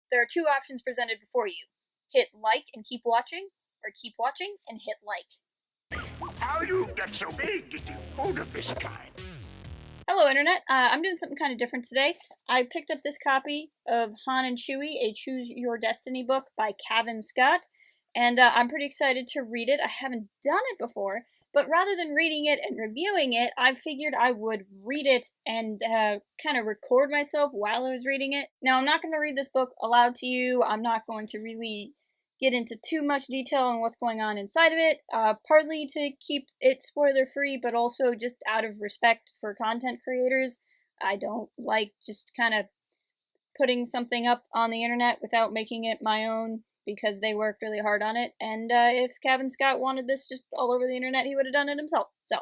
There are two options presented before you. Hit like and keep watching, or keep watching and hit like. How you get so big getting food of this kind? Hello Internet, I'm doing something kind of different today. I picked up this copy of Han and Chewie, a Choose Your Destiny book by Cavan and I'm pretty excited to read it. I haven't done it before, but rather than reading it and reviewing it, I figured I would read it and kind of record myself while I was reading it. Now, I'm not going to read this book aloud to you. I'm not going to really get into too much detail on what's going on inside of it, partly to keep it spoiler-free, but also just out of respect for content creators. I don't like just kind of putting something up on the internet without making it my own, because they worked really hard on it, and if Cavan wanted this just all over the internet, he would have done it himself. So,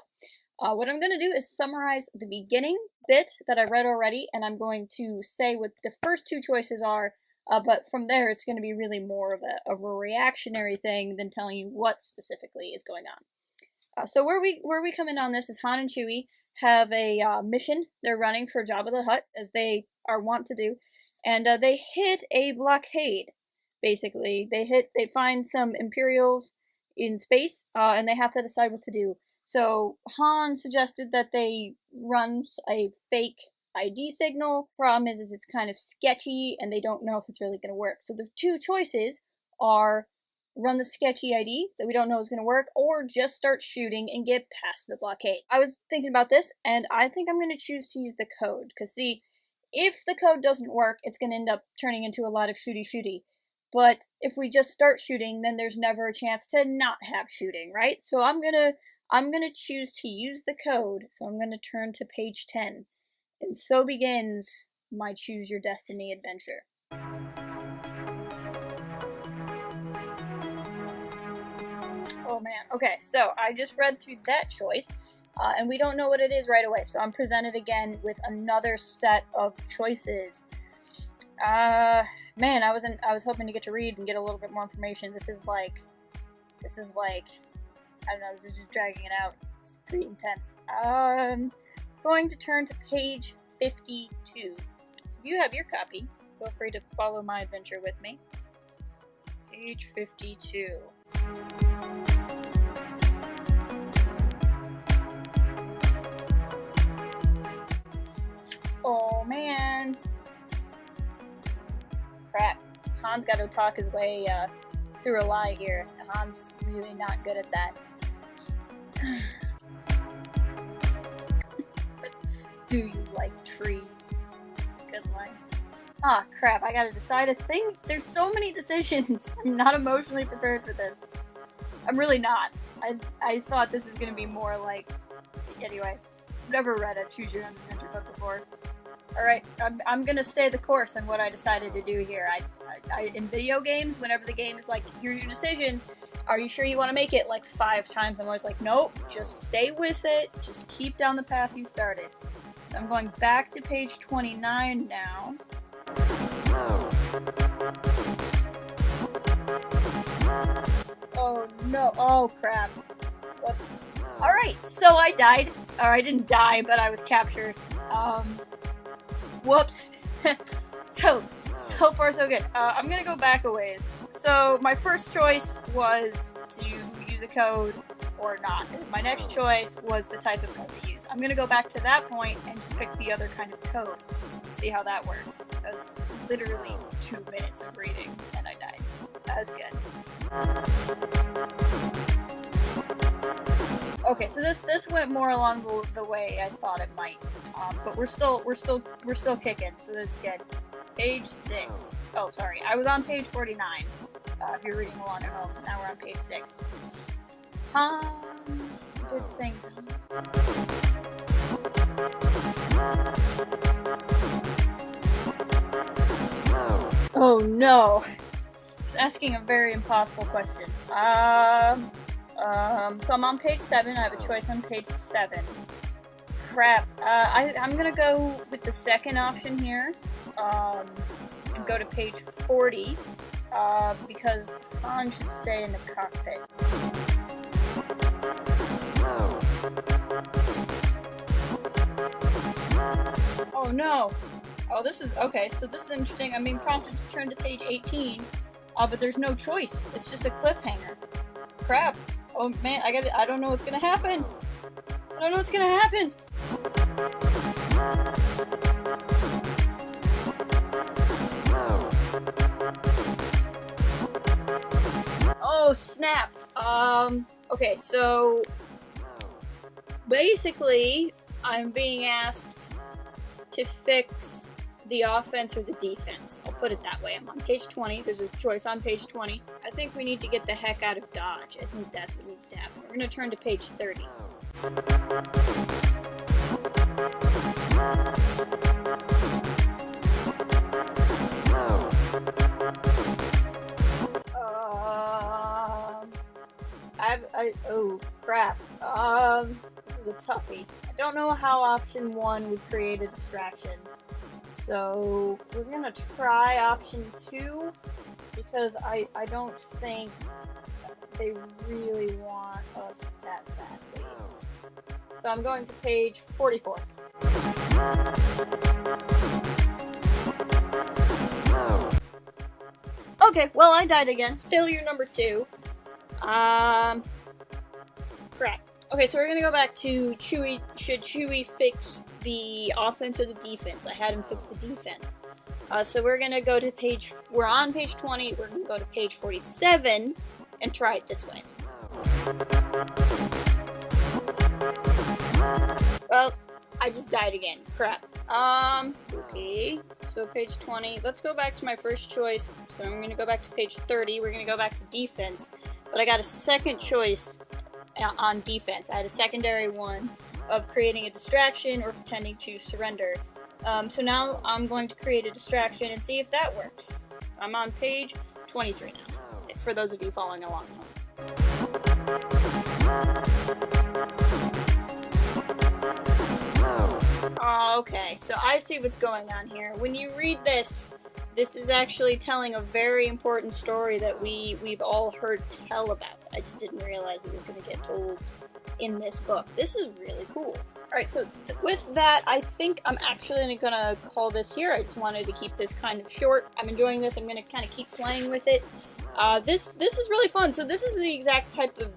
what I'm going to do is summarize the beginning bit that I read already, and I'm going to say what the first two choices are, but from there it's going to be really more of a reactionary thing than telling you what specifically is going on. So where we come in on this is Han and Chewie have a mission they're running for Jabba the Hutt, as they are wont to do, and they hit a blockade. Basically, they find some Imperials in space, and they have to decide what to do. So Han suggested that they run a fake ID signal. Problem is it's kind of sketchy, and they don't know if it's really going to work. So the two choices are run the sketchy ID that we don't know is going to work, or just start shooting and get past the blockade. I was thinking about this, and I think I'm going to choose to use the code, because see, if the code doesn't work, it's going to end up turning into a lot of shooty. But if we just start shooting, then there's never a chance to not have shooting, right? So I'm gonna choose to use the code. So I'm gonna turn to page 10. And so begins my Choose Your Destiny adventure. Oh man, okay, so I just read through that choice, and we don't know what it is right away, so I'm presented again with another set of choices. Man, I was hoping to get to read and get a little bit more information. This is like, I don't know, this is just dragging it out. It's pretty intense. Going to turn to page 52. So if you have your copy, feel free to follow my adventure with me. Page 52. Oh man. Crap. Han's got to talk his way through a lie here. Han's really not good at that. Do you like trees? That's a good line. Ah, crap, I gotta decide a thing. There's so many decisions. I'm not emotionally prepared for this. I'm really not. I thought this was gonna be more like... Anyway, I've never read a Choose Your Own Adventure book before. Alright, I'm gonna stay the course on what I decided to do here. In video games, whenever the game is like, here's your decision, are you sure you want to make it, like 5 times, I'm always like, nope, just stay with it, just keep down the path you started. So I'm going back to page 29 now. Oh no, oh crap. Whoops. Alright, so I died. Or I didn't die, but I was captured. Whoops. So far so good. I'm gonna go back a ways. So my first choice was to use a code or not. My next choice was the type of code to use. I'm gonna go back to that point and just pick the other kind of code and see how that works. That was literally 2 minutes of reading and I died. That was good. Okay, so this went more along the way I thought it might, but we're still kicking, so that's good. Page 6. Oh, sorry, I was on page 49. If you're reading along at home, now we're on page 6. Good things. Oh no! It's asking a very impossible question. So I'm on page 7. I have a choice on page 7. Crap. I'm gonna go with the second option here, and go to page 40, because Han should stay in the cockpit. Oh no! Oh, this is, okay, so this is interesting. I'm being prompted to turn to page 18, but there's no choice. It's just a cliffhanger. Crap. Oh man, I don't know what's gonna happen. I don't know what's gonna happen. Oh, snap. Okay, so basically, I'm being asked to fix the offense or the defense. I'll put it that way. I'm on page 20. There's a choice on page 20. I think we need to get the heck out of Dodge. I think that's what needs to happen. We're going to turn to page 30. Oh, crap. This is a toughie. I don't know how option 1 would create a distraction. So, we're gonna try option 2, because I don't think they really want us that badly. So I'm going to page 44. Okay, well I died again. Failure number 2. Crap. Okay, so we're gonna go back to Chewie. Should Chewie fix the offense or the defense? I had him fix the defense. So we're gonna go to we're on page 20, we're gonna go to page 47 and try it this way. Well, I just died again. Crap. Okay. So page 20. Let's go back to my first choice. So I'm gonna go back to page 30. We're gonna go back to defense. But I got a second choice on defense. I had a secondary one of creating a distraction or pretending to surrender. So now I'm going to create a distraction and see if that works. So I'm on page 23 now, for those of you following along. Okay, so I see what's going on here. When you read this, this is actually telling a very important story that we've all heard tell about. I just didn't realize it was going to get told in this book. This is really cool. Alright, so with that, I think I'm actually going to call this here. I just wanted to keep this kind of short. I'm enjoying this. I'm going to kind of keep playing with it. This is really fun. So this is the exact type of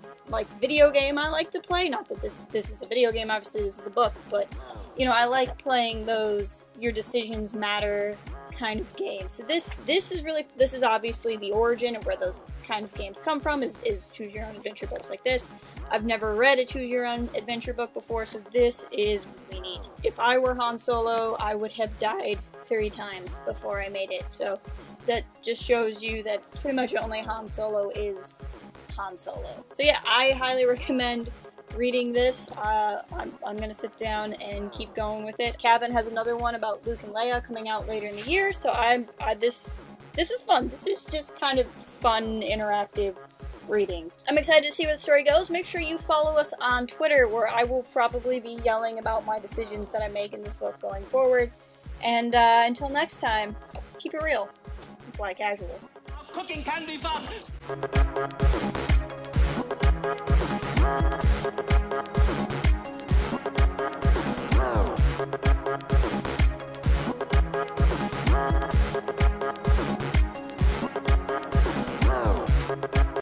video game I like to play. Not that this is a video game, obviously this is a book, but you know, I like playing those your decisions matter kind of games. So this is obviously the origin of where those kind of games come from, is choose your own adventure books like this. I've never read a choose your own adventure book before, so this is really neat. If I were Han Solo, I would have died 3 times before I made it. So that just shows you that pretty much only Han Solo is Han Solo. So yeah, I highly recommend reading this. I'm gonna sit down and keep going with it. Cavan has another one about Luke and Leia coming out later in the year, so this is fun. This is just kind of fun, interactive readings. I'm excited to see where the story goes. Make sure you follow us on Twitter, where I will probably be yelling about my decisions that I make in this book going forward. And until next time, keep it real. Fly casual. Cooking can be fun!